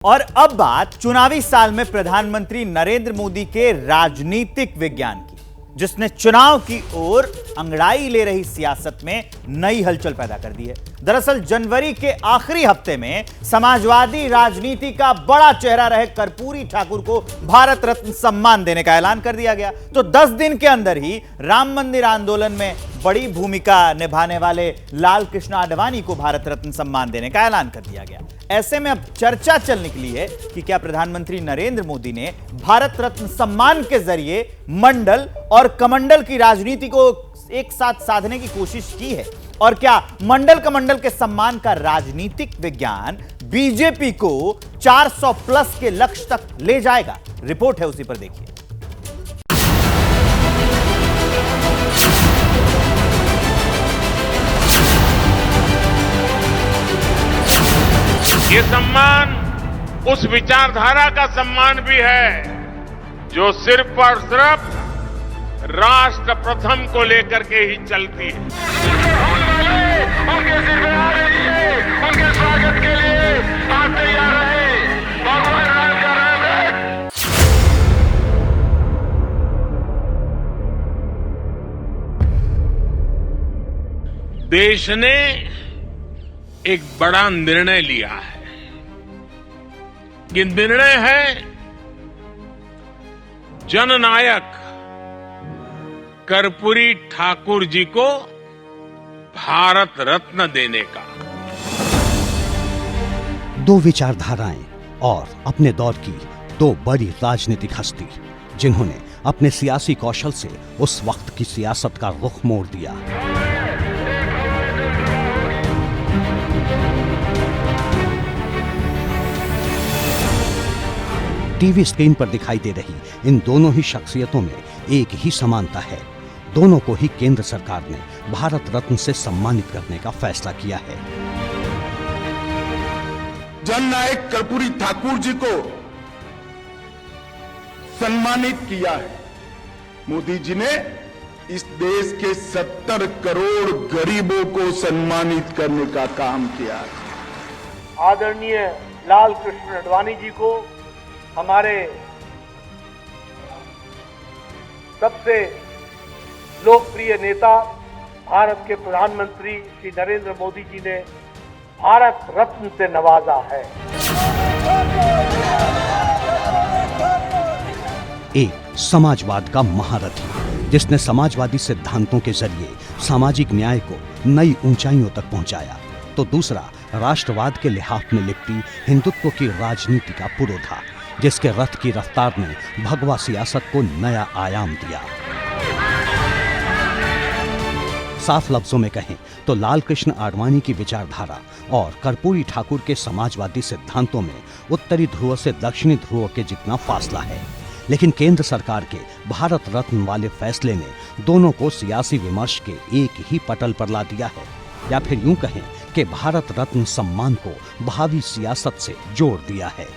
और अब बात चुनावी साल में प्रधानमंत्री नरेंद्र मोदी के राजनीतिक विज्ञान की, जिसने चुनाव की ओर अंगड़ाई ले रही सियासत में नई हलचल पैदा कर दी है। दरअसल जनवरी के आखिरी हफ्ते में समाजवादी राजनीति का बड़ा चेहरा रहे कर्पूरी ठाकुर को भारत रत्न सम्मान देने का ऐलान कर दिया गया। तो 10 दिन के अंदर ही राम मंदिर आंदोलन में बड़ी भूमिका निभाने वाले लाल कृष्ण आडवाणी को भारत रत्न सम्मान देने का ऐलान कर दिया गया। ऐसे में अब चर्चा चल निकली है कि क्या प्रधानमंत्री नरेंद्र मोदी ने भारत रत्न सम्मान के जरिए मंडल और कमंडल की राजनीति को एक साथ साधने की कोशिश की है, और क्या मंडल कमंडल के सम्मान का राजनीतिक विज्ञान बीजेपी को 400 प्लस के लक्ष्य तक ले जाएगा। रिपोर्ट है, उसी पर देखिए। ये सम्मान उस विचारधारा का सम्मान भी है जो सिर्फ और सिर्फ राष्ट्र प्रथम को लेकर के ही चलती है। उनके सिर पे आ रही है, उनके स्वागत के लिए आप तैयार रहे। भगवान राम का नाम है। देश ने एक बड़ा निर्णय लिया है। ये निर्णय है जननायक कर्पूरी ठाकुर जी को भारत रत्न देने का। दो विचारधाराएं और अपने दौर की दो बड़ी राजनीतिक हस्ती, जिन्होंने अपने सियासी कौशल से उस वक्त की सियासत का रुख मोड़ दिया। टीवी स्क्रीन पर दिखाई दे रही इन दोनों ही शख्सियतों में एक ही समानता है। दोनों को ही केंद्र सरकार ने भारत रत्न से सम्मानित करने का फैसला किया है। जननायक कर्पूरी ठाकुर जी को सम्मानित किया है। मोदी जी ने इस देश के 70 करोड़ गरीबों को सम्मानित करने का काम किया है। आदरणीय लाल कृष्ण आडवाणी जी को हमारे सबसे लोकप्रिय नेता भारत के प्रधानमंत्री श्री नरेंद्र मोदी जी ने भारत रत्न से नवाजा है। एक समाजवाद का महारथी, जिसने समाजवादी सिद्धांतों के जरिए सामाजिक न्याय को नई ऊंचाइयों तक पहुंचाया, तो दूसरा राष्ट्रवाद के लिहाफ में लिपटी हिंदुत्व की राजनीति का पुरोधा, जिसके रथ की रफ्तार ने भगवा सियासत को नया आयाम दिया। साफ लफ्जों में कहें तो लाल कृष्ण आडवाणी की विचारधारा और कर्पूरी ठाकुर के समाजवादी सिद्धांतों में उत्तरी ध्रुव से दक्षिणी ध्रुव के जितना फासला है। लेकिन केंद्र सरकार के भारत रत्न वाले फैसले ने दोनों को सियासी विमर्श के एक ही पटल पर ला दिया है, या फिर यूं कहें कि भारत रत्न सम्मान को भावी सियासत से जोड़ दिया है।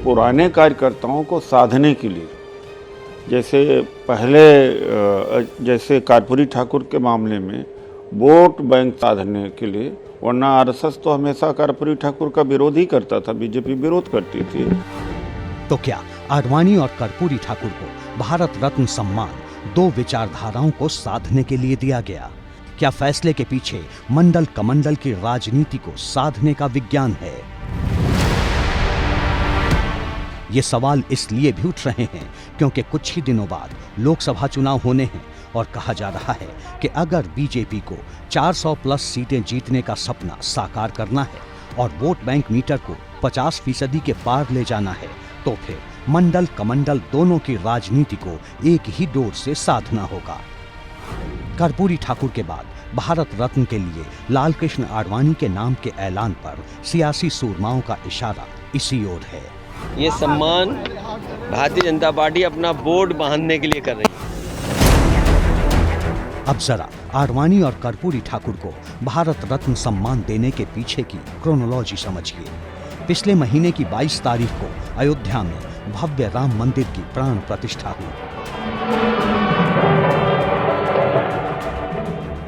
पुराने कार्यकर्ताओं को साधने के लिए, जैसे पहले जैसे कर्पूरी ठाकुर के मामले में वोट बैंक साधने के लिए, वरना आरएसएस तो हमेशा कर्पूरी ठाकुर का विरोध ही करता था, बीजेपी विरोध करती थी। तो क्या आडवाणी और कर्पूरी ठाकुर को भारत रत्न सम्मान दो विचारधाराओं को साधने के लिए दिया गया? क्या फैसले के पीछे मंडल कमंडल की राजनीति को साधने का विज्ञान है? ये सवाल इसलिए भी उठ रहे हैं क्योंकि कुछ ही दिनों बाद लोकसभा चुनाव होने हैं, और कहा जा रहा है कि अगर बीजेपी को 400 प्लस सीटें जीतने का सपना साकार करना है और वोट बैंक मीटर को 50% के पार ले जाना है, तो फिर मंडल कमंडल दोनों की राजनीति को एक ही डोर से साधना होगा। कर्पूरी ठाकुर के बाद भारत रत्न के लिए लाल कृष्ण आडवाणी के नाम के ऐलान पर सियासी सूरमाओं का इशारा इसी ओर है। ये सम्मान भारतीय जनता पार्टी अपना बोर्ड बांधने के लिए कर रही है। अब जरा आडवाणी और कर्पूरी ठाकुर को भारत रत्न सम्मान देने के पीछे की क्रोनोलॉजी समझिए। पिछले महीने की 22 तारीख को अयोध्या में भव्य राम मंदिर की प्राण प्रतिष्ठा हुई।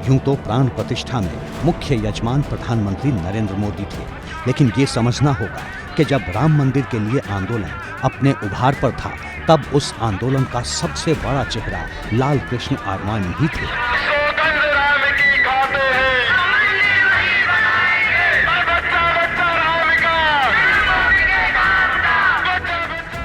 यूं तो प्राण प्रतिष्ठा में मुख्य यजमान प्रधानमंत्री नरेंद्र मोदी थे, लेकिन ये समझना होगा कि जब राम मंदिर के लिए आंदोलन अपने उभार पर था, तब उस आंदोलन का सबसे बड़ा चेहरा लाल कृष्ण आडवाणी ही थे।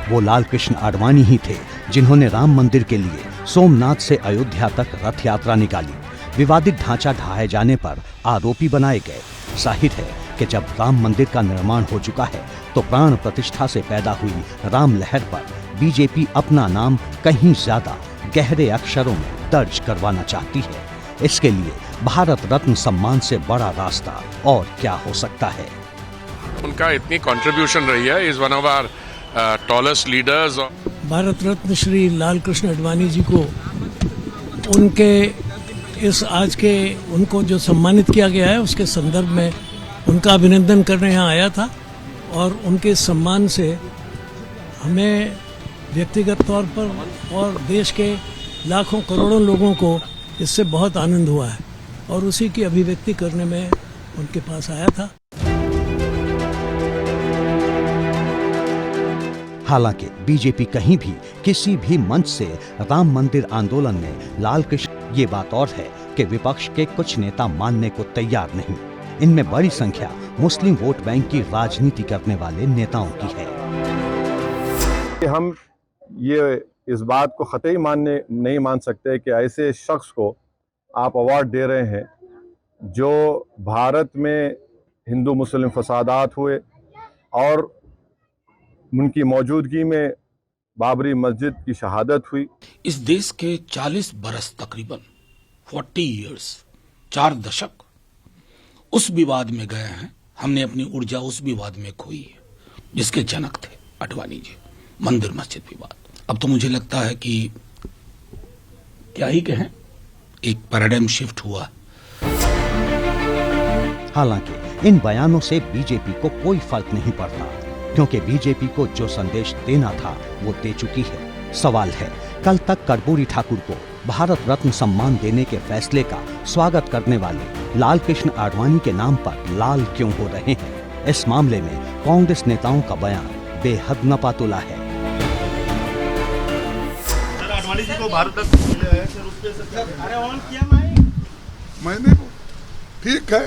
वो लाल कृष्ण आडवाणी ही थे जिन्होंने राम मंदिर के लिए सोमनाथ से अयोध्या तक रथ यात्रा निकाली। विवादित ढांचा ढहाए जाने पर आरोपी बनाए गए। जाहिर है कि जब राम मंदिर का निर्माण हो चुका है तो प्राण प्रतिष्ठा से पैदा हुई राम लहर पर बीजेपी अपना नाम कहीं ज्यादा गहरे अक्षरों में दर्ज करवाना चाहती है। इसके लिए भारत रत्न सम्मान से बड़ा रास्ता और क्या हो सकता है। उनका इतनी कंट्रीब्यूशन रही है, is one of our tallest leaders. Bharat Ratna Shri Lal Krishna Advani ji को उनके इस आज के उनको जो सम्मानित किया गया है उसके संदर्भ में उनका अभिनंदन करने यहाँ आया था। और उनके सम्मान से हमें व्यक्तिगत तौर पर और देश के लाखों करोड़ों लोगों को इससे बहुत आनंद हुआ है और उसी की अभिव्यक्ति करने में उनके पास आया था। हालांकि बीजेपी कहीं भी किसी भी मंच से राम मंदिर आंदोलन में लाल कृष्ण, ये बात और है कि विपक्ष के कुछ नेता मानने को तैयार नहीं। इनमें बड़ी संख्या मुस्लिम वोट बैंक की राजनीति करने वाले नेताओं की है। हम ये इस बात को कतई नहीं मान सकते कि ऐसे शख्स को आप अवार्ड दे रहे हैं जो भारत में हिंदू मुस्लिम फसादात हुए और उनकी मौजूदगी में बाबरी मस्जिद की शहादत हुई। इस देश के 40 बरस, तकरीबन 40 इयर्स, 4 दशक उस विवाद में गए हैं। हमने अपनी ऊर्जा उस विवाद में खोई है जिसके जनक थे आडवाणी जी, मंदिर मस्जिद विवाद। अब तो मुझे लगता है कि क्या ही कहें, एक पैराडाइम शिफ्ट हुआ। हालांकि इन बयानों से बीजेपी को कोई फर्क नहीं पड़ता, क्योंकि बीजेपी को जो संदेश देना था वो दे चुकी है। सवाल है, कल तक कर्पूरी ठाकुर को भारत रत्न सम्मान देने के फैसले का स्वागत करने वाले लाल कृष्ण आडवाणी के नाम पर लाल क्यों हो रहे हैं? इस मामले में कांग्रेस नेताओं का बयान बेहद नपातुला है। आडवाणी जी को भारत रत्न मिला है सर, उस पे अरे ऑन किया मैंने ठीक है।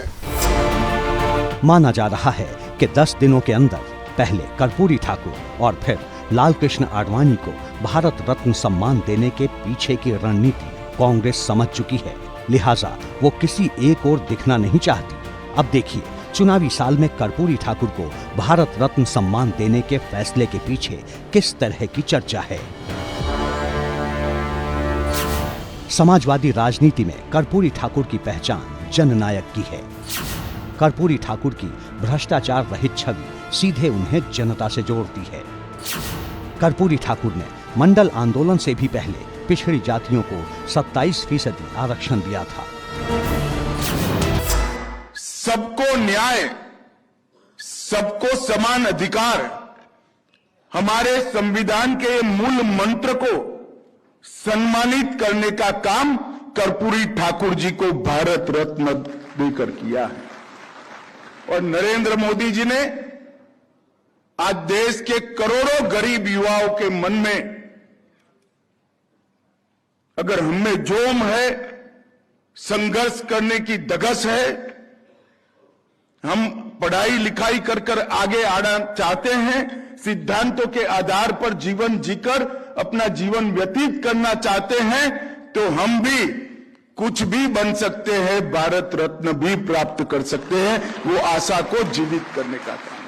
माना जा रहा है कि 10 दिनों के अंदर पहले कर्पूरी ठाकुर और फिर लाल कृष्ण आडवाणी को भारत रत्न सम्मान देने के पीछे की रणनीति कांग्रेस समझ चुकी है। लिहाजा वो किसी एक ओर दिखना नहीं चाहती। अब देखिए, चुनावी साल में कर्पूरी ठाकुर को भारत रत्न सम्मान देने के फैसले के पीछे किस तरह की चर्चा है। समाजवादी राजनीति में कर्पूरी ठाकुर की पहचान जननायक की है। कर्पूरी ठाकुर की भ्रष्टाचार रहित छवि सीधे उन्हें जनता से जोड़ती है। कर्पूरी ठाकुर ने मंडल आंदोलन से भी पहले पिछड़ी जातियों को 27% आरक्षण दिया था। सबको न्याय, सबको समान अधिकार, हमारे संविधान के मूल मंत्र को सम्मानित करने का काम कर्पूरी ठाकुर जी को भारत रत्न देकर किया है। और नरेंद्र मोदी जी ने आज देश के करोड़ों गरीब युवाओं के मन में, अगर हमें जोम है, संघर्ष करने की धगस है, हम पढ़ाई लिखाई कर कर आगे आना चाहते हैं, सिद्धांतों के आधार पर जीवन जीकर अपना जीवन व्यतीत करना चाहते हैं, तो हम भी कुछ भी बन सकते हैं, भारत रत्न भी प्राप्त कर सकते हैं। वो आशा को जीवित करने का काम है।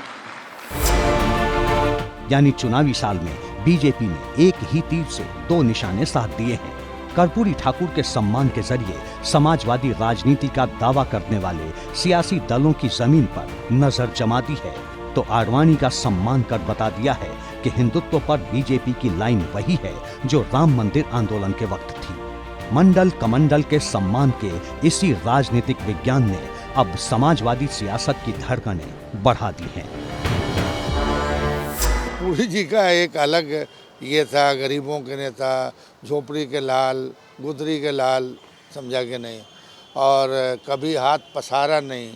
यानी चुनावी साल में बीजेपी ने एक ही तीर से 2 निशाने साध दिए हैं। कर्पूरी ठाकुर के सम्मान के जरिए समाजवादी राजनीति का दावा करने वाले सियासी दलों की जमीन पर नजर जमा दी है, तो आडवाणी का सम्मान कर बता दिया है कि हिंदुत्व पर बीजेपी की लाइन वही है जो राम मंदिर आंदोलन के वक्त थी। मंडल कमंडल के सम्मान के इसी राजनीतिक विज्ञान ने अब समाजवादी सियासत की धड़कनें बढ़ा दी हैं। पूरी जी का एक अलग ये था, गरीबों के नेता, झोपड़ी के लाल, गुदरी के लाल, समझा के नहीं, और कभी हाथ पसारा नहीं।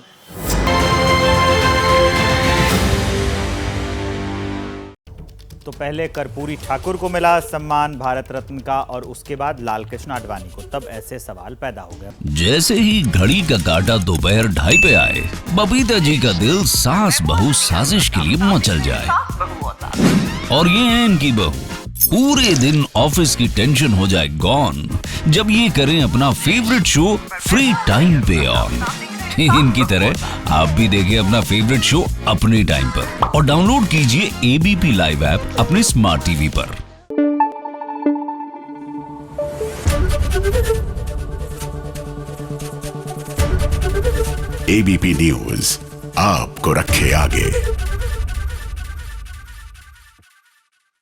तो पहले कर्पूरी ठाकुर को मिला सम्मान भारत रत्न का और उसके बाद लाल कृष्ण आडवाणी को। तब ऐसे सवाल पैदा हो गए। जैसे ही घड़ी का काटा दोपहर 2:30 पे आए, बबीता जी का दिल सास बहू साजिश के लिए मचल जाए। और ये है इनकी बहू, पूरे दिन ऑफिस की टेंशन हो जाए गॉन जब ये करें अपना फेवरेट शो फ्री टाइम पे ऑन। इनकी तरह आप भी देखें अपना फेवरेट शो अपने टाइम पर और डाउनलोड कीजिए एबीपी लाइव ऐप अपने स्मार्ट टीवी पर। एबीपी न्यूज आपको रखे आगे।